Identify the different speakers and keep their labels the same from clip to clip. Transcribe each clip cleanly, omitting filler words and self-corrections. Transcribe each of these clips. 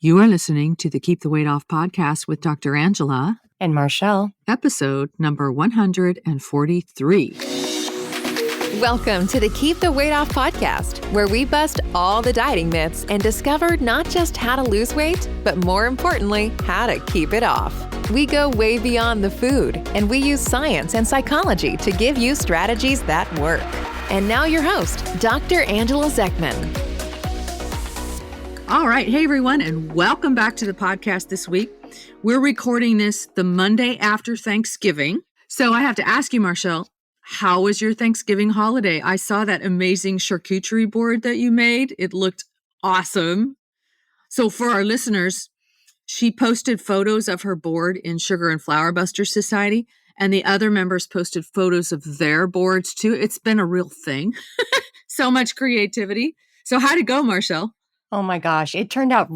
Speaker 1: You are listening to the Keep the Weight Off podcast with Dr. Angela
Speaker 2: and Marshall,
Speaker 1: episode number 143.
Speaker 3: Welcome to the Keep the Weight Off podcast, where we bust all the dieting myths and discover not just how to lose weight, but more importantly, how to keep it off. We go way beyond the food, and we use science and psychology to give you strategies that work. And now your host, Dr. Angela Zechmann.
Speaker 1: All right. Hey, everyone, and welcome back to the podcast this week. We're recording this the Monday after Thanksgiving. So I have to ask you, Marshall, how was your Thanksgiving holiday? I saw that amazing charcuterie board that you made. It looked awesome. So for our listeners, she posted photos of her board in Sugar and Flour Busters Society, and the other members posted photos of their boards too. It's been a real thing. So much creativity. So how'd it go, Marshall?
Speaker 2: Oh my gosh, it turned out,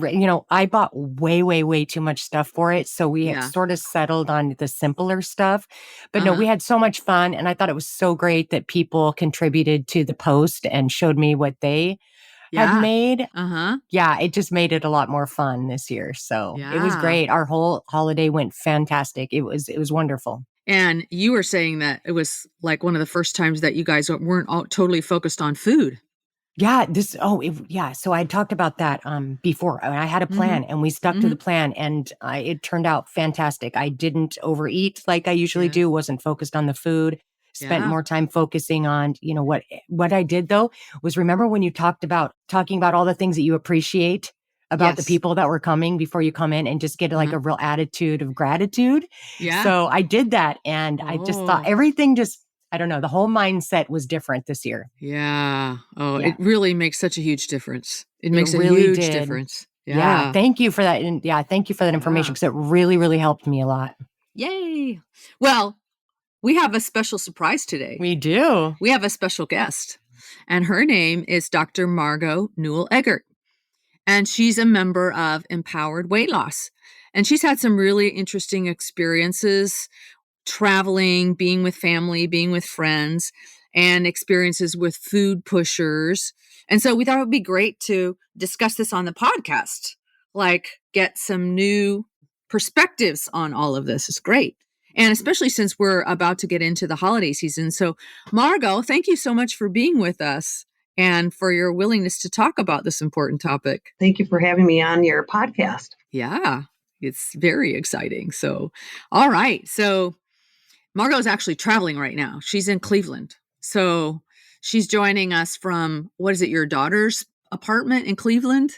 Speaker 2: I bought way too much stuff for it. So we sort of settled on the simpler stuff. But no, we had so much fun. And I thought it was so great that people contributed to the post and showed me what they had made. Yeah, it just made it a lot more fun this year. So it was great. Our whole holiday went fantastic. It was wonderful.
Speaker 1: And you were saying that it was like one of the first times that you guys weren't all totally focused on food.
Speaker 2: Yeah, So I talked about that before. I had a plan and we stuck to the plan, and it turned out fantastic. I didn't overeat like I usually do, wasn't focused on the food, spent more time focusing on, what I did though was, remember when you talking about all the things that you appreciate about the people that were coming before you come in, and just get like a real attitude of gratitude. Yeah. So I did that, and I just thought everything I don't know, the whole mindset was different this year.
Speaker 1: Yeah. Oh, it really makes such a huge difference. It makes a huge difference.
Speaker 2: Yeah. Thank you for that. And thank you for that information, because it really helped me a lot.
Speaker 1: Yay. Well, we have a special surprise today.
Speaker 2: We do.
Speaker 1: We have a special guest, and her name is Dr. Margo Newell-Eggert. And she's a member of Empowered Weight Loss. And she's had some really interesting experiences traveling, being with family, being with friends, and experiences with food pushers. And so we thought it would be great to discuss this on the podcast, like get some new perspectives on all of this. It's great. And especially since we're about to get into the holiday season. So Margo, thank you so much for being with us and for your willingness to talk about this important topic.
Speaker 4: Thank you for having me on your podcast.
Speaker 1: Yeah, it's very exciting. So, all right. So Margo is actually traveling right now. She's in Cleveland. So she's joining us from, what is it, your daughter's apartment in Cleveland?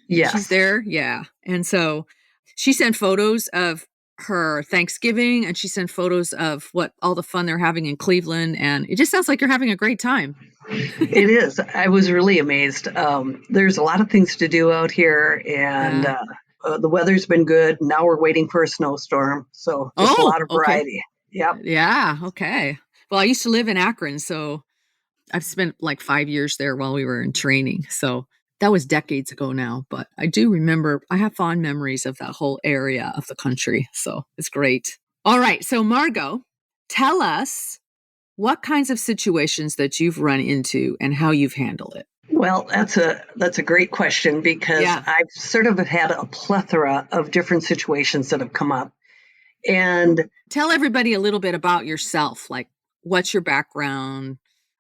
Speaker 4: Yes.
Speaker 1: She's there. Yeah. And so she sent photos of her Thanksgiving, and she sent photos of all the fun they're having in Cleveland. And it just sounds like you're having a great time.
Speaker 4: It is. I was really amazed. There's a lot of things to do out here, and the weather's been good. Now we're waiting for a snowstorm. So there's a lot of variety.
Speaker 1: Okay. Yep. Yeah. Okay. Well, I used to live in Akron, so I've spent like 5 years there while we were in training. So that was decades ago now, but I do remember, I have fond memories of that whole area of the country. So it's great. All right. So Margo, tell us what kinds of situations that you've run into and how you've handled it.
Speaker 4: Well, that's a great question, because I've sort of had a plethora of different situations that have come up. And
Speaker 1: tell everybody a little bit about yourself. Like, what's your background?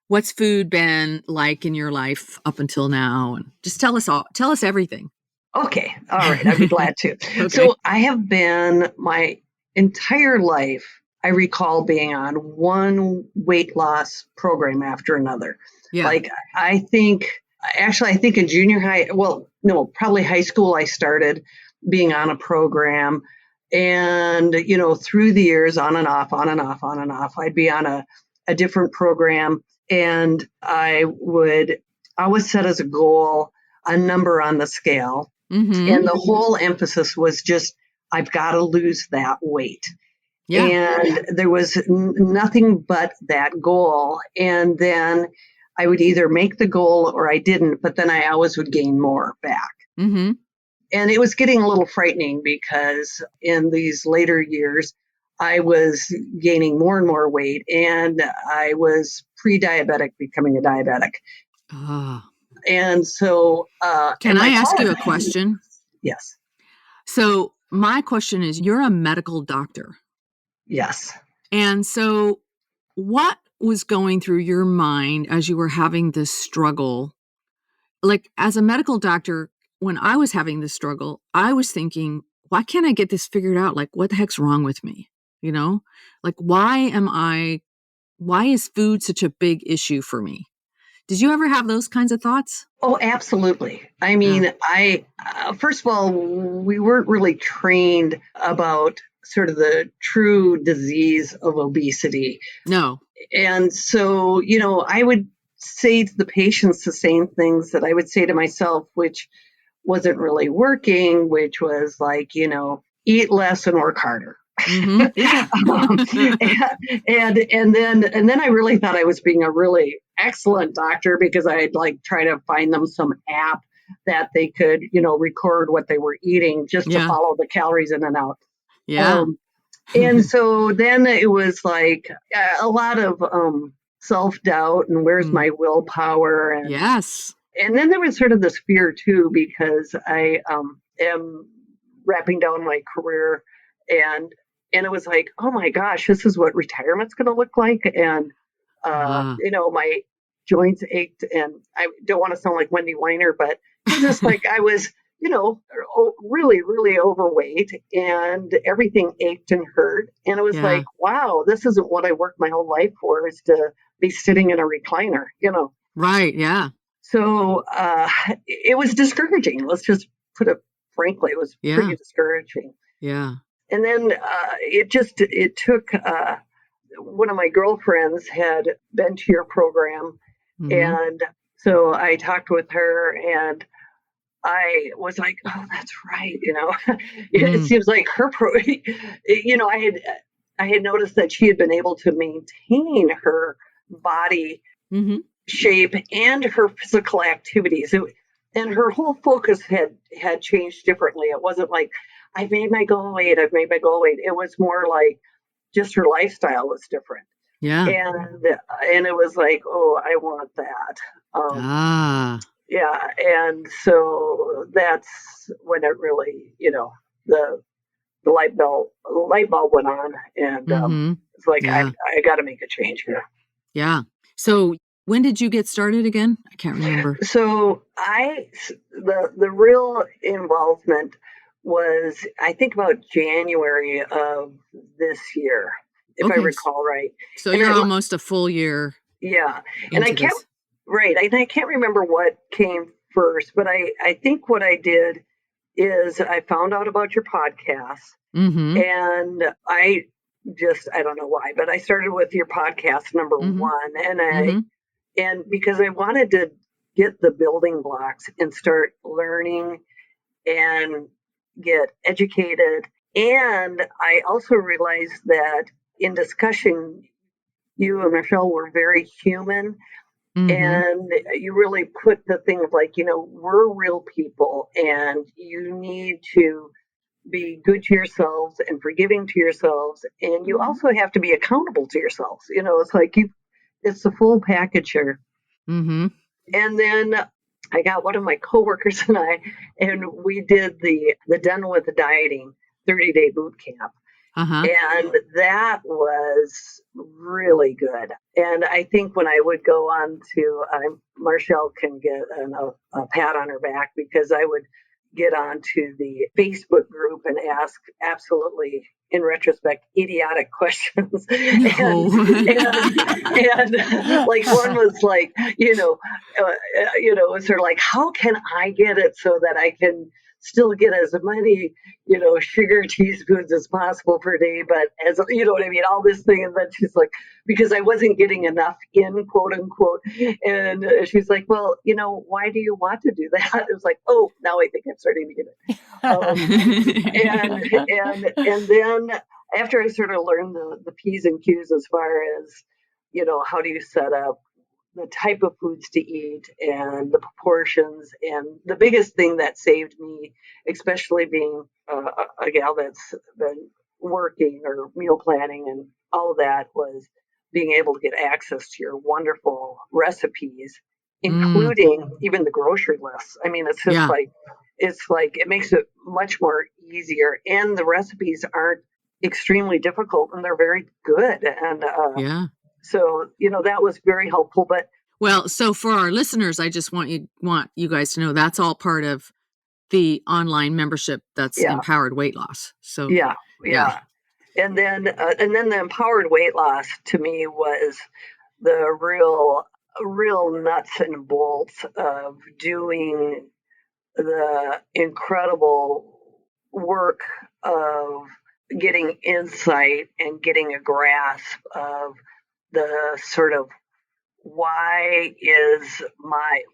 Speaker 1: What's food been like in your life up until now? And just tell us everything.
Speaker 4: Okay. All right. I'd be glad to. Okay. So I have been my entire life, I recall being on one weight loss program after another. Yeah. Like, I think in junior high, probably high school, I started being on a program. And, through the years, on and off, I'd be on a different program, and I would always set as a goal a number on the scale. Mm-hmm. And the whole emphasis was just, I've got to lose that weight. Yeah. And there was nothing but that goal. And then I would either make the goal or I didn't, but then I always would gain more back. Mm-hmm. And it was getting a little frightening, because in these later years, I was gaining more and more weight, and I was pre-diabetic, becoming a diabetic. And so...
Speaker 1: Can I ask you a question?
Speaker 4: Yes.
Speaker 1: So my question is, you're a medical doctor.
Speaker 4: Yes.
Speaker 1: And so what was going through your mind as you were having this struggle? Like, as a medical doctor, when I was having this struggle, I was thinking, why can't I get this figured out? Like, what the heck's wrong with me? You know, like, why is food such a big issue for me? Did you ever have those kinds of thoughts?
Speaker 4: Oh, absolutely. I mean, first of all, we weren't really trained about sort of the true disease of obesity.
Speaker 1: No.
Speaker 4: And so, I would say to the patients the same things that I would say to myself, which wasn't really working, which was like, eat less and work harder.
Speaker 1: Mm-hmm. Yeah.
Speaker 4: and then I really thought I was being a really excellent doctor because I'd like try to find them some app that they could, record what they were eating just to follow the calories in and out.
Speaker 1: Yeah.
Speaker 4: And so then it was like a lot of self-doubt and where's my willpower? And,
Speaker 1: yes.
Speaker 4: And then there was sort of this fear too, because I am wrapping down my career and it was like, oh my gosh, this is what retirement's going to look like. And, my joints ached and I don't want to sound like Wendy Weiner, but it was just like I was, really, really overweight and everything ached and hurt. And it was like, wow, this isn't what I worked my whole life for, is to be sitting in a recliner,
Speaker 1: Right. Yeah.
Speaker 4: So it was discouraging. Let's just put it frankly, it was pretty discouraging.
Speaker 1: Yeah.
Speaker 4: And then it took one of my girlfriends had been to your program. And so I talked with her and I was like, oh, that's right. It seems like her, I had noticed that she had been able to maintain her body shape and her physical activities. And her whole focus had changed differently. It wasn't like, I've made my goal weight. It was more like just her lifestyle was different.
Speaker 1: Yeah.
Speaker 4: And it was like, oh, I want that. Yeah. And so that's when it really, the light bulb went on. And it's like, I got to make a change here.
Speaker 1: Yeah. So when did you get started again? I can't remember.
Speaker 4: So the real involvement was, I think, about January of this year, if I recall right.
Speaker 1: So you're almost a full year.
Speaker 4: Yeah. And I can't remember what came first, but I think what I did is I found out about your podcast and I don't know why, but I started with your podcast number one and because I wanted to get the building blocks and start learning and get educated. And I also realized that in discussion, you and Michelle were very human. And you really put the thing of like, we're real people and you need to be good to yourselves and forgiving to yourselves. And you also have to be accountable to yourselves. It's like it's the full package here. And then I got one of my coworkers and we did the Done with the Dieting 30-day boot camp. And that was really good. And I think when I would go on to, Marshall can get a pat on her back because I would get onto the Facebook group and ask absolutely, in retrospect, idiotic questions. And like one was like, sort of like, how can I get it so that I can still get as many, sugar teaspoons as possible per day, but as, what I mean, all this thing. And then she's like, because I wasn't getting enough in, quote unquote. And she's like, well, why do you want to do that? It was like, oh, now I think I'm starting to get it. And then after I sort of learned the P's and Q's as far as, how do you set up the type of foods to eat and the proportions. And the biggest thing that saved me, especially being a gal that's been working or meal planning and all of that, was being able to get access to your wonderful recipes, including even the grocery lists. I mean, it's just like, it's like it makes it much more easier, and the recipes aren't extremely difficult, and they're very good. And so that was very helpful. But
Speaker 1: well, so for our listeners, I just want you guys to know that's all part of the online membership that's Empowered Weight Loss. So
Speaker 4: yeah. And then the Empowered Weight Loss to me was the real nuts and bolts of doing the incredible work of getting insight and getting a grasp of the sort of why is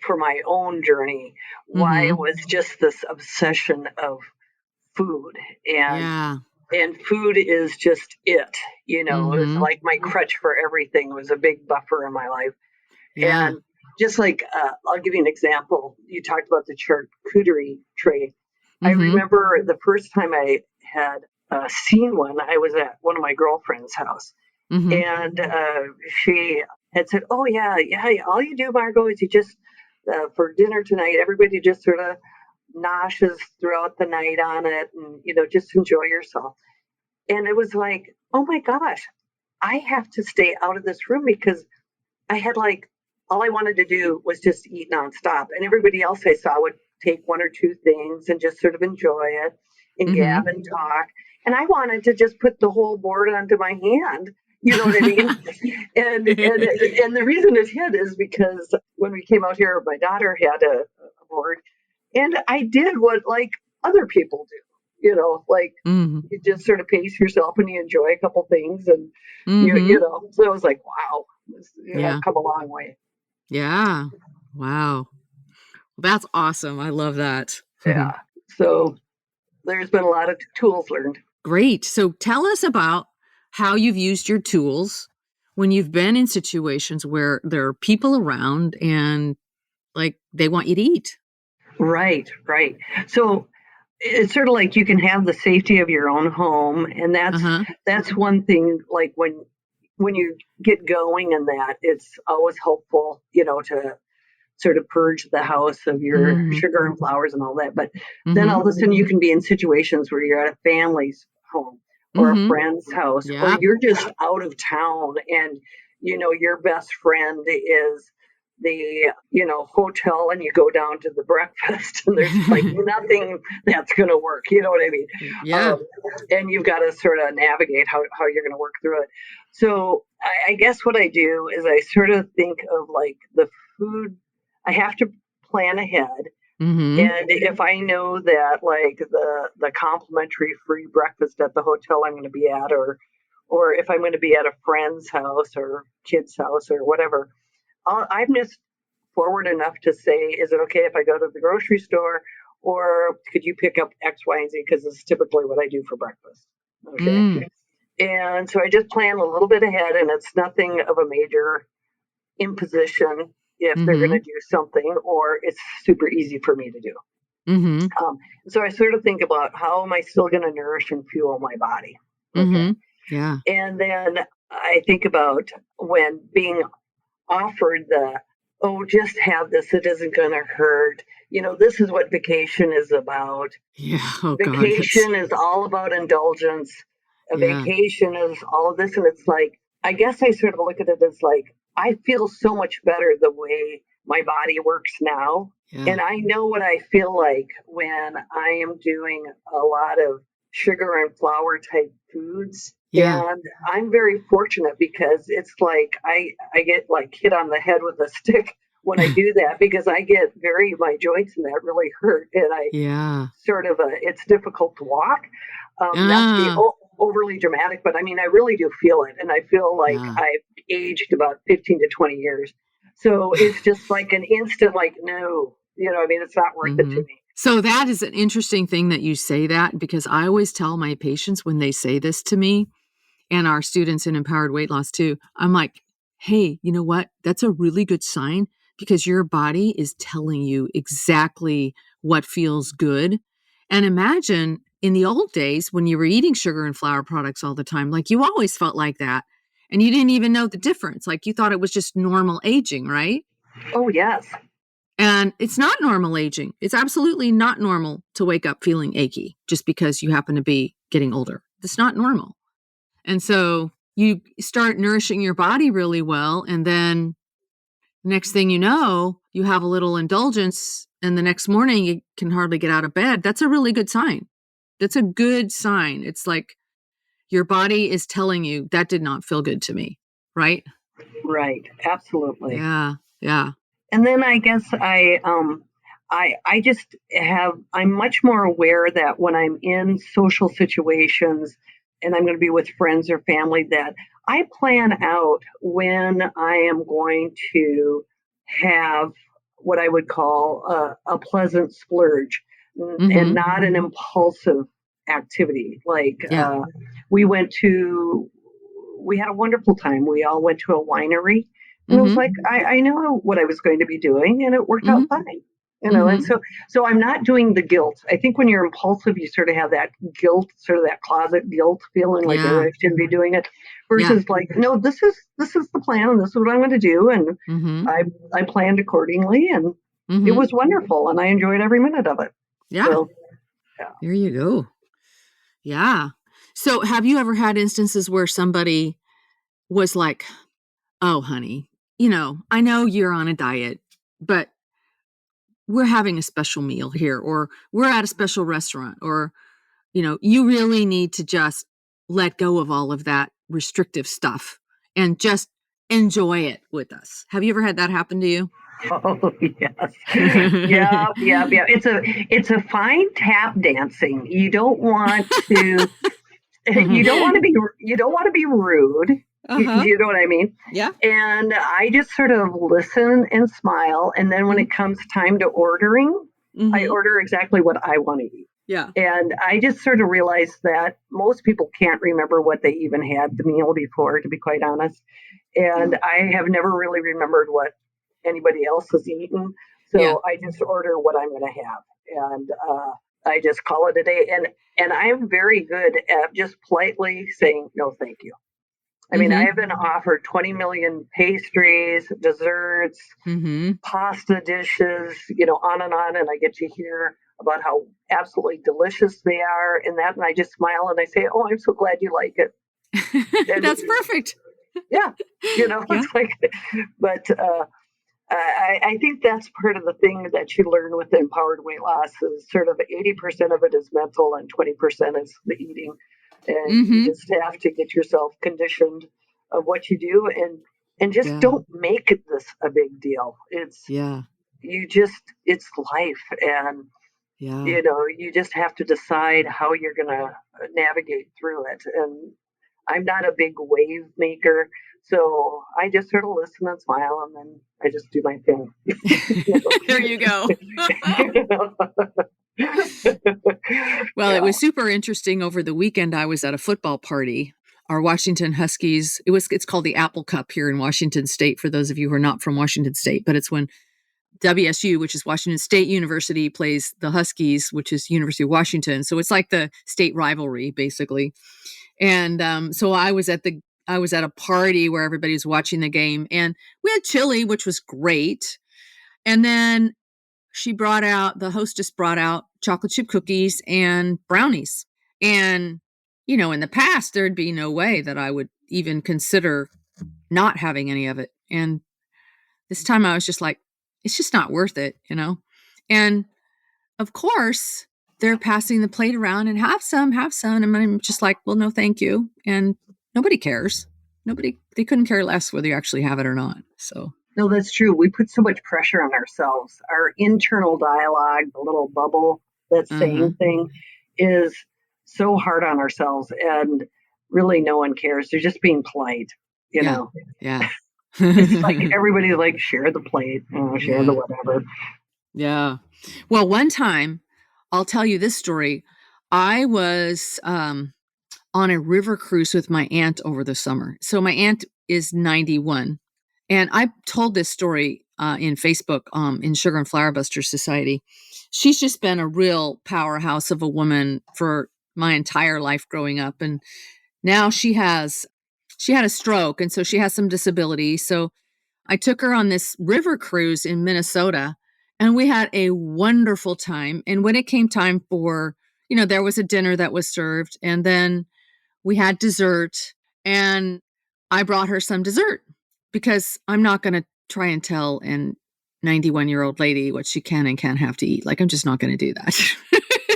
Speaker 4: for my own journey, why was just this obsession of food, and food is just it, it's like my crutch for everything. It was a big buffer in my life. And just like, I'll give you an example. You talked about the charcuterie tray. I remember the first time I had seen one, I was at one of my girlfriend's house. And she had said, oh, yeah, all you do, Margo, is you just, for dinner tonight, everybody just sort of noshes throughout the night on it and, just enjoy yourself. And it was like, oh, my gosh, I have to stay out of this room, because I had all I wanted to do was just eat nonstop. And everybody else I saw would take one or two things and just sort of enjoy it and gab and talk. And I wanted to just put the whole board onto my hand. You know what I mean? and the reason it hit is because when we came out here, my daughter had a board, and I did what other people do. You just sort of pace yourself and you enjoy a couple things, and so it was like, wow, I've come a long way.
Speaker 1: Yeah. Wow. That's awesome. I love that.
Speaker 4: Yeah. So there's been a lot of tools learned.
Speaker 1: Great. So tell us about how you've used your tools when you've been in situations where there are people around and they want you to eat.
Speaker 4: Right. So it's sort of like you can have the safety of your own home. And that's one thing, when you get going in that, it's always helpful, to sort of purge the house of your sugar and flours and all that. But then all of a sudden you can be in situations where you're at a family's home or a friend's house, or you're just out of town, and, your best friend is the, hotel, and you go down to the breakfast, and there's nothing that's going to work. You know what I mean?
Speaker 1: Yeah.
Speaker 4: And you've got to sort of navigate how you're going to work through it. So I guess what I do is I sort of think of the food. I have to plan ahead. And if I know that the complimentary free breakfast at the hotel I'm going to be at, or if I'm going to be at a friend's house or kid's house or whatever, I'm just forward enough to say, is it okay if I go to the grocery store, or could you pick up X, Y, and Z? Because this is typically what I do for breakfast. Okay. And so I just plan a little bit ahead, and it's nothing of a major imposition if they're going to do something, or it's super easy for me to do. So I sort of think about, how am I still going to nourish and fuel my body? Okay.
Speaker 1: Yeah.
Speaker 4: And then I think about when being offered just have this, it isn't going to hurt. This is what vacation is about.
Speaker 1: Yeah. Oh,
Speaker 4: vacation is all about indulgence. A vacation is all of this. And it's I guess I sort of look at it as I feel so much better the way my body works now. Yeah. And I know what I feel like when I am doing a lot of sugar and flour type foods. Yeah. And I'm very fortunate, because it's I get hit on the head with a stick when I do that, because I get my joints in that really hurt. And I sort of, it's difficult to walk. Not to be overly dramatic, but I mean, I really do feel it. And I feel I've aged about 15 to 20 years. So it's just an instant, no, it's not worth it to me.
Speaker 1: So that is an interesting thing that you say that, because I always tell my patients when they say this to me, and our students in Empowered Weight Loss too, I'm like, hey, you know what? That's a really good sign, because your body is telling you exactly what feels good. And imagine in the old days when you were eating sugar and flour products all the time, you always felt like that. And you didn't even know the difference. You thought it was just normal aging, right?
Speaker 4: Oh, yes.
Speaker 1: And it's not normal aging. It's absolutely not normal to wake up feeling achy just because you happen to be getting older. It's not normal. And so you start nourishing your body really well. And then next thing you know, you have a little indulgence. And the next morning, you can hardly get out of bed. That's a really good sign. That's a good sign. It's like your body is telling you that did not feel good to me. Right?
Speaker 4: Right. Absolutely.
Speaker 1: Yeah. Yeah.
Speaker 4: And then I guess I just I'm much more aware that when I'm in social situations and I'm going to be with friends or family, that I plan out when I am going to have what I would call a pleasant splurge and not an impulsive activity. Like we had a wonderful time. We all went to a winery. And it was like, I know what I was going to be doing, and it worked out fine. And so I'm not doing the guilt. I think when you're impulsive, you sort of have that guilt, sort of that closet guilt feeling like, oh, I shouldn't be doing it. Versus like, no, this is the plan, and this is what I'm going to do. And I planned accordingly, and it was wonderful, and I enjoyed every minute of it.
Speaker 1: Yeah. So, there you go. Yeah. So have you ever had instances where somebody was like, oh, honey, I know you're on a diet, but we're having a special meal here, or we're at a special restaurant, or, you really need to just let go of all of that restrictive stuff and just enjoy it with us. Have you ever had that happen to you?
Speaker 4: Oh, yes. Yeah. It's a fine tap dancing. You don't want to, you don't want to be rude. You know what I mean?
Speaker 1: Yeah.
Speaker 4: And I just sort of listen and smile. And then when it comes time to ordering, I order exactly what I want to eat.
Speaker 1: Yeah.
Speaker 4: And I just sort of realized that most people can't remember what they even had the meal before, to be quite honest. And I have never really remembered what anybody else has eaten. So I just order what I'm going to have. And I just call it a day. And I'm very good at just politely saying, no, thank you. I mean, I've been offered 20 million pastries, desserts, pasta dishes, on, and I get to hear about how absolutely delicious they are and that. And I just smile and I say, oh, I'm so glad you like it.
Speaker 1: That's perfect.
Speaker 4: Yeah. It's like, but I think that's part of the thing that you learn with empowered weight loss is sort of 80% of it is mental and 20% is the eating. And you just have to get yourself conditioned of what you do and just don't make this a big deal. It's it's life. And, you just have to decide how you're going to navigate through it. And I'm not a big wave maker. So I just sort of listen and smile and then I just do my thing.
Speaker 1: There you go. Well, it was super interesting. Over the weekend, I was at a football party. Our Washington Huskies, it's called the Apple Cup here in Washington State, for those of you who are not from Washington State, but it's when WSU, which is Washington State University, plays the Huskies, which is University of Washington. So it's like the state rivalry, basically. And so I was at a party where everybody was watching the game, and we had chili, which was great. And then the hostess brought out chocolate chip cookies and brownies. And, in the past, there'd be no way that I would even consider not having any of it. And this time I was just like, it's just not worth it, And of course, they're passing the plate around and have some. And I'm just like, well, no, thank you. And nobody cares. They couldn't care less whether you actually have it or not. So.
Speaker 4: No, that's true. We put so much pressure on ourselves. Our internal dialogue, the little bubble that's saying thing, is so hard on ourselves. And really no one cares. They're just being polite, know.
Speaker 1: Yeah.
Speaker 4: It's like everybody's like, share the plate, share the whatever.
Speaker 1: Yeah. Well, one time, I'll tell you this story. I was on a river cruise with my aunt over the summer. So my aunt is 91. And I told this story in Facebook in Sugar and Flour Busters Society. She's just been a real powerhouse of a woman for my entire life growing up. And now she had a stroke, and so she has some disability. So I took her on this river cruise in Minnesota, And we had a wonderful time. And when it came time for, there was a dinner that was served, and then we had dessert, and I brought her some dessert because I'm not going to try and tell an 91-year-old lady what she can and can't have to eat. Like, I'm just not going to do that.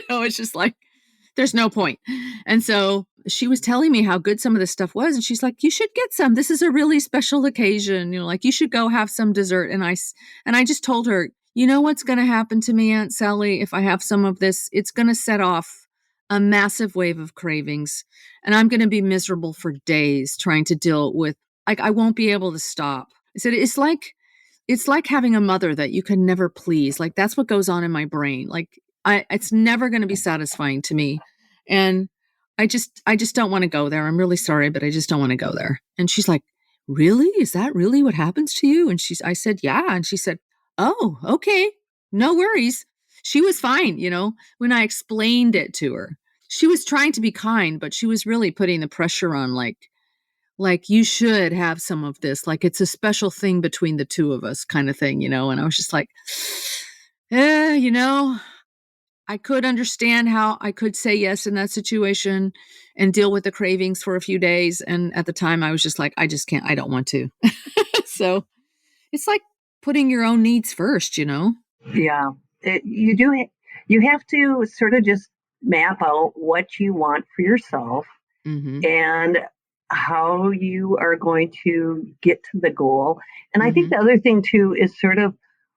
Speaker 1: It's just like, there's no point. And so she was telling me how good some of this stuff was. And she's like, you should get some. This is a really special occasion. Like, you should go have some dessert. And I just told her, what's going to happen to me, Aunt Sally, if I have some of this? It's going to set off a massive wave of cravings. And I'm going to be miserable for days trying to deal with, like, I won't be able to stop. I said, it's like having a mother that you can never please. Like, that's what goes on in my brain. Like, it's never going to be satisfying to me. And I just don't want to go there. I'm really sorry, but I just don't want to go there. And she's like, really? Is that really what happens to you? And I said, yeah. And she said, oh, okay, no worries. She was fine. When I explained it to her, she was trying to be kind, but she was really putting the pressure on, like you should have some of this. Like, it's a special thing between the two of us kind of thing, and I was just like, I could understand how I could say yes in that situation and deal with the cravings for a few days. And at the time I was just like, I just can't, I don't want to. So it's like putting your own needs first,
Speaker 4: Yeah, you have to sort of just map out what you want for yourself and how you are going to get to the goal. And I think the other thing too is sort of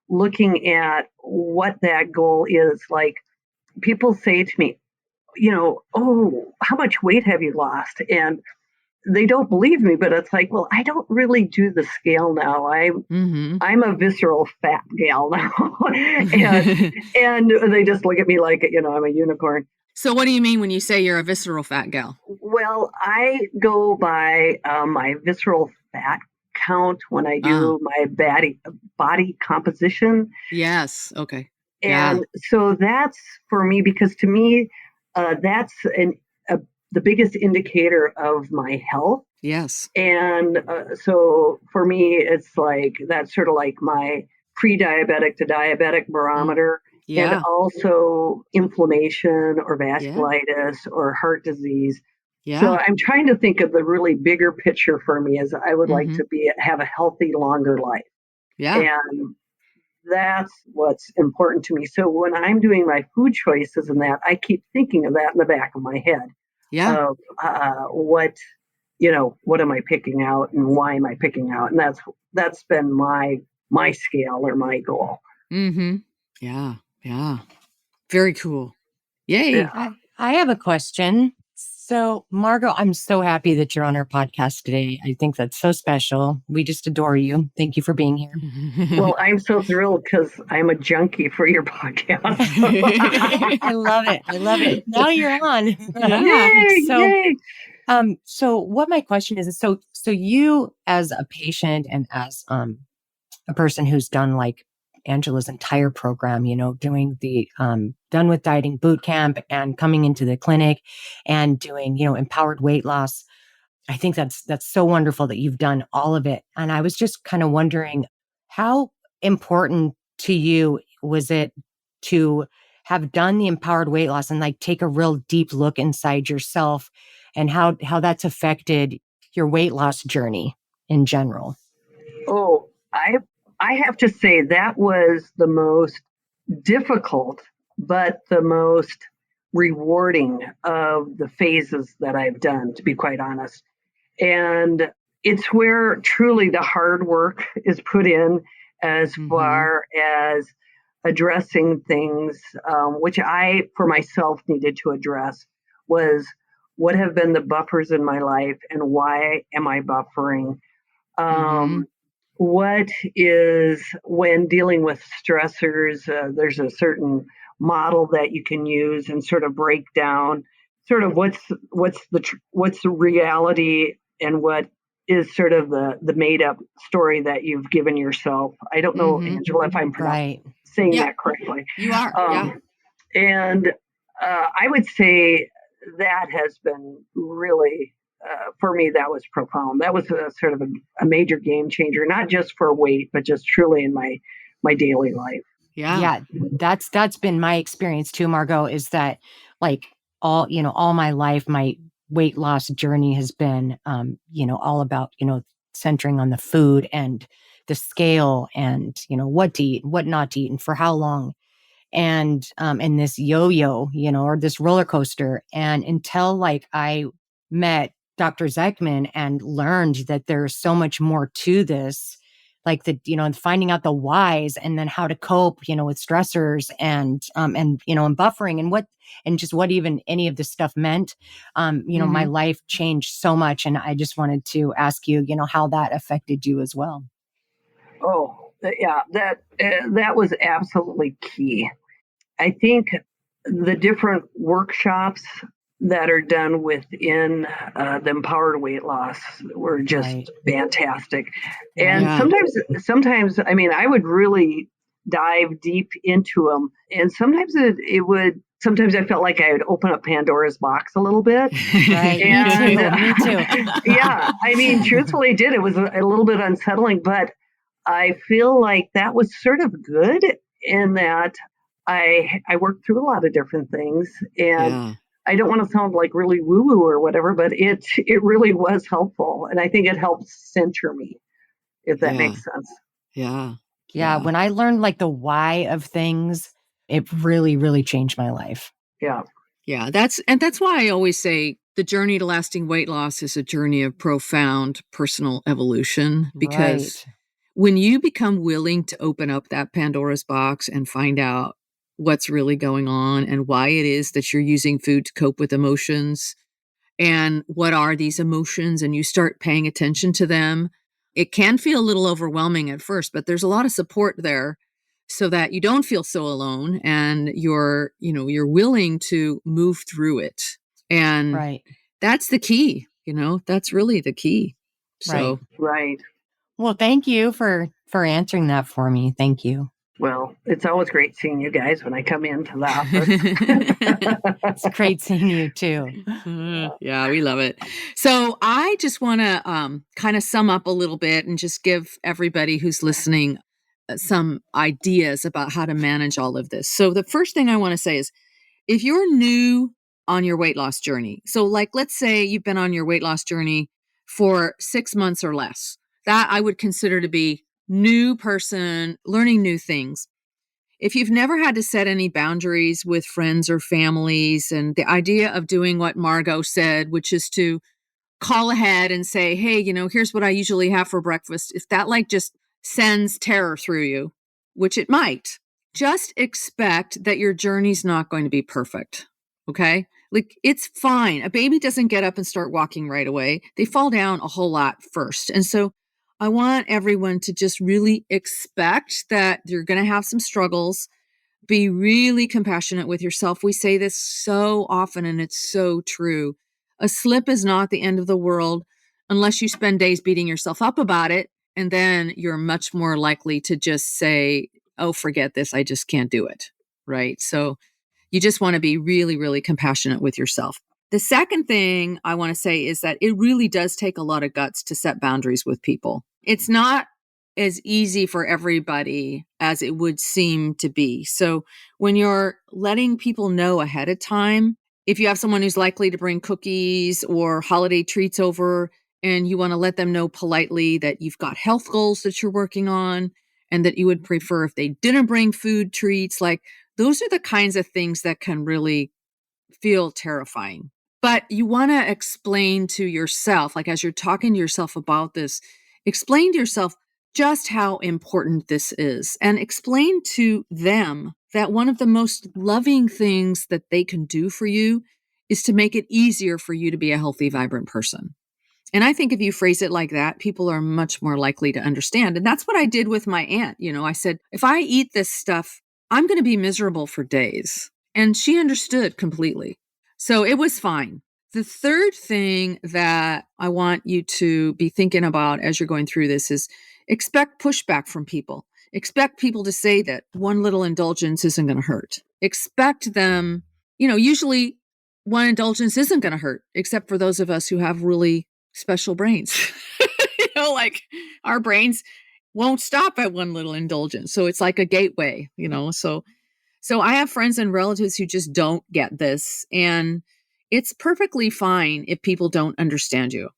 Speaker 4: looking at what that goal is. Like, people say to me, oh, how much weight have you lost? And they don't believe me, but it's like, well, I don't really do the scale now. I'm a visceral fat gal now. and they just look at me like, I'm a unicorn.
Speaker 1: So what do you mean when you say you're a visceral fat gal?
Speaker 4: Well, I go by my visceral fat count when I do my body composition.
Speaker 1: Yes. Okay.
Speaker 4: And so that's for me, because to me, that's the biggest indicator of my health.
Speaker 1: Yes.
Speaker 4: And so for me, it's like, that's sort of like my pre-diabetic to diabetic barometer. Yeah. And also inflammation or vasculitis or heart disease. Yeah. So I'm trying to think of the really bigger picture for me, as I would like to have a healthy, longer life.
Speaker 1: Yeah.
Speaker 4: And that's what's important to me. So when I'm doing my food choices and that, I keep thinking of that in the back of my head.
Speaker 1: Yeah.
Speaker 4: Of what am I picking out and why am I picking out? And that's been my scale or my goal.
Speaker 1: Yeah. Yeah. Very cool. Yay.
Speaker 2: Yeah. I have a question. So, Margo, I'm so happy that you're on our podcast today. I think that's so special. We just adore you. Thank you for being here.
Speaker 4: Well, I'm so thrilled because I'm a junkie for your podcast.
Speaker 2: I love it. I love it. Now you're on.
Speaker 4: Yay.
Speaker 2: So what my question is, so you as a patient and as a person who's done like Angela's entire program, doing the Done with Dieting boot camp and coming into the clinic and doing, empowered weight loss. I think that's so wonderful that you've done all of it. And I was just kind of wondering, how important to you was it to have done the empowered weight loss and like take a real deep look inside yourself and how that's affected your weight loss journey in general?
Speaker 4: Oh, I have to say that was the most difficult, but the most rewarding of the phases that I've done, to be quite honest. And it's where truly the hard work is put in as far as addressing things, which I, for myself, needed to address, was what have been the buffers in my life and why am I buffering? What is, when dealing with stressors, there's a certain model that you can use and sort of break down sort of what's the reality and what is sort of the made up story that you've given yourself. I don't know, Angela, if I'm saying that correctly.
Speaker 1: You are.
Speaker 4: And I would say that has been really, for me, that was profound. That was a sort of a major game changer, not just for weight, but just truly in my daily life.
Speaker 2: Yeah, that's been my experience too, Margot, is that like all my life, my weight loss journey has been, all about, centering on the food and the scale and, what to eat, what not to eat, and for how long. And this yo-yo, or this roller coaster. And until like I met Dr. Zechmann and learned that there's so much more to this, like and finding out the whys and then how to cope, with stressors and buffering and just what even any of this stuff meant. My life changed so much. And I just wanted to ask you, how that affected you as well.
Speaker 4: Oh, yeah, that was absolutely key. I think the different workshops that are done within the empowered weight loss were just fantastic. And sometimes, I mean, I would really dive deep into them. And sometimes sometimes I felt like I would open up Pandora's box a little bit.
Speaker 2: Right. Me too.
Speaker 4: Yeah. I mean, truthfully, it did. It was a little bit unsettling, but I feel like that was sort of good in that I worked through a lot of different things, and I don't want to sound like really woo-woo or whatever, but it really was helpful. And I think it helped center me, if that makes sense.
Speaker 2: Yeah. When I learned like the why of things, it really, really changed my life.
Speaker 1: Yeah. That's why I always say the journey to lasting weight loss is a journey of profound personal evolution, because when you become willing to open up that Pandora's box and find out what's really going on and why it is that you're using food to cope with emotions and what are these emotions, and you start paying attention to them, it can feel a little overwhelming at first, but there's a lot of support there so that you don't feel so alone and you're willing to move through it. And that's the key, that's really the key. So,
Speaker 4: right.
Speaker 2: Well, thank you for answering that for me. Thank you.
Speaker 4: Well, it's always great seeing you guys when I come into the office.
Speaker 2: It's great seeing you too.
Speaker 1: Yeah, we love it. So I just want to kind of sum up a little bit and just give everybody who's listening some ideas about how to manage all of this. So the first thing I want to say is, if you're new on your weight loss journey, so like let's say you've been on your weight loss journey for 6 months or less, that I would consider to be new person, learning new things. If you've never had to set any boundaries with friends or families, and the idea of doing what Margot said, which is to call ahead and say, hey, here's what I usually have for breakfast. If that like just sends terror through you, which it might, just expect that your journey's not going to be perfect. Okay? Like, it's fine. A baby doesn't get up and start walking right away. They fall down a whole lot first. And so I want everyone to just really expect that you're going to have some struggles. Be really compassionate with yourself. We say this so often, and it's so true. A slip is not the end of the world unless you spend days beating yourself up about it. And then you're much more likely to just say, oh, forget this. I just can't do it. Right? So you just want to be really, really compassionate with yourself. The second thing I want to say is that it really does take a lot of guts to set boundaries with people. It's not as easy for everybody as it would seem to be. So when you're letting people know ahead of time, if you have someone who's likely to bring cookies or holiday treats over, and you want to let them know politely that you've got health goals that you're working on and that you would prefer if they didn't bring food treats, like those are the kinds of things that can really feel terrifying. But you want to explain to yourself, like as you're talking to yourself about this, explain to yourself just how important this is, and explain to them that one of the most loving things that they can do for you is to make it easier for you to be a healthy, vibrant person. And I think if you phrase it like that, people are much more likely to understand. And that's what I did with my aunt. I said, if I eat this stuff, I'm going to be miserable for days. And she understood completely. So it was fine. The third thing that I want you to be thinking about as you're going through this is expect pushback from people. Expect people to say that one little indulgence isn't going to hurt. Expect them, usually one indulgence isn't going to hurt, except for those of us who have really special brains. Like our brains won't stop at one little indulgence. So it's like a gateway, So I have friends and relatives who just don't get this. And it's perfectly fine if people don't understand you.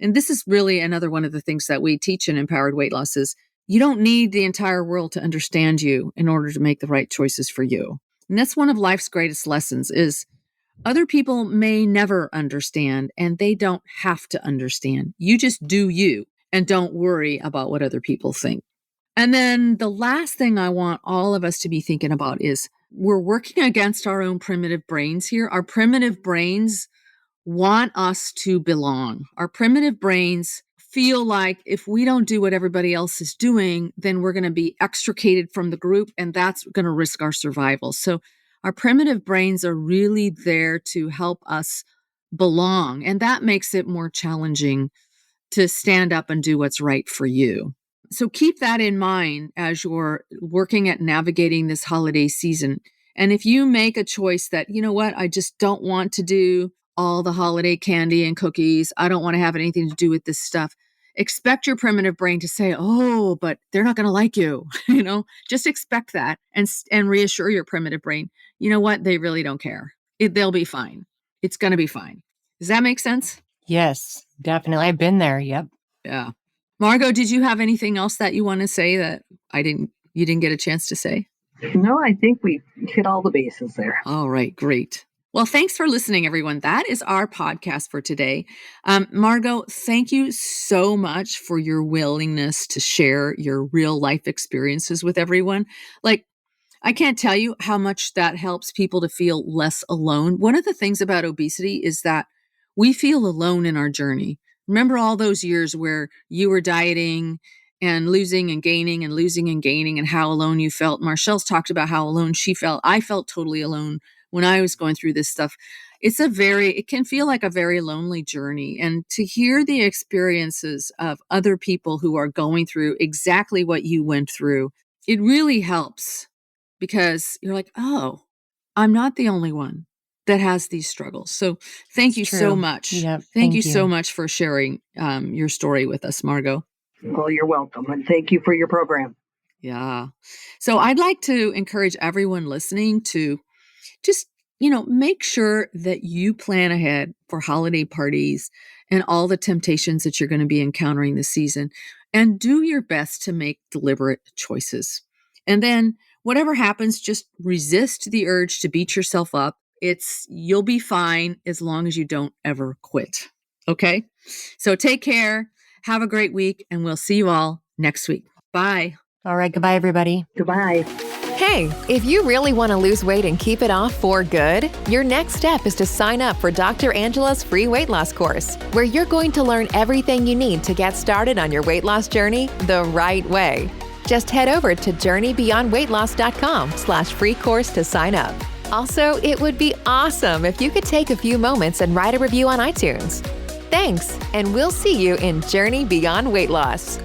Speaker 1: And this is really another one of the things that we teach in Empowered Weight Loss is you don't need the entire world to understand you in order to make the right choices for you. And that's one of life's greatest lessons is other people may never understand and they don't have to understand. You just do you and don't worry about what other people think. And then the last thing I want all of us to be thinking about is we're working against our own primitive brains here. Our primitive brains want us to belong. Our primitive brains feel like if we don't do what everybody else is doing, then we're going to be extricated from the group and that's going to risk our survival. So our primitive brains are really there to help us belong. And that makes it more challenging to stand up and do what's right for you. So keep that in mind as you're working at navigating this holiday season. And if you make a choice that, you know what, I just don't want to do all the holiday candy and cookies. I don't want to have anything to do with this stuff. Expect your primitive brain to say, oh, but they're not going to like you. Just expect that and reassure your primitive brain, you know what? They really don't care. They'll be fine. It's going to be fine. Does that make sense?
Speaker 2: Yes, definitely. I've been there. Yep.
Speaker 1: Yeah. Margo, did you have anything else that you want to say that you didn't get a chance to say?
Speaker 4: No, I think we hit all the bases there.
Speaker 1: All right, great. Well, thanks for listening, everyone. That is our podcast for today. Margo, thank you so much for your willingness to share your real life experiences with everyone. I can't tell you how much that helps people to feel less alone. One of the things about obesity is that we feel alone in our journey. Remember all those years where you were dieting and losing and gaining and losing and gaining and how alone you felt. Marcelle's talked about how alone she felt. I felt totally alone when I was going through this stuff. It can feel like a very lonely journey. And to hear the experiences of other people who are going through exactly what you went through, it really helps because you're like, oh, I'm not the only one that has these struggles. So thank you so much.
Speaker 2: Yep,
Speaker 1: thank you so much for sharing your story with us, Margo.
Speaker 4: Well, you're welcome. And thank you for your program.
Speaker 1: Yeah. So I'd like to encourage everyone listening to just, make sure that you plan ahead for holiday parties and all the temptations that you're going to be encountering this season, and do your best to make deliberate choices. And then whatever happens, just resist the urge to beat yourself up. You'll be fine as long as you don't ever quit. Okay? So take care. Have a great week, and we'll see you all next week. Bye.
Speaker 2: All right. Goodbye, everybody.
Speaker 4: Goodbye.
Speaker 3: Hey, if you really want to lose weight and keep it off for good, your next step is to sign up for Dr. Angela's free weight loss course, where you're going to learn everything you need to get started on your weight loss journey the right way. Just head over to journeybeyondweightloss.com/free course to sign up. Also, it would be awesome if you could take a few moments and write a review on iTunes. Thanks, and we'll see you in Journey Beyond Weight Loss.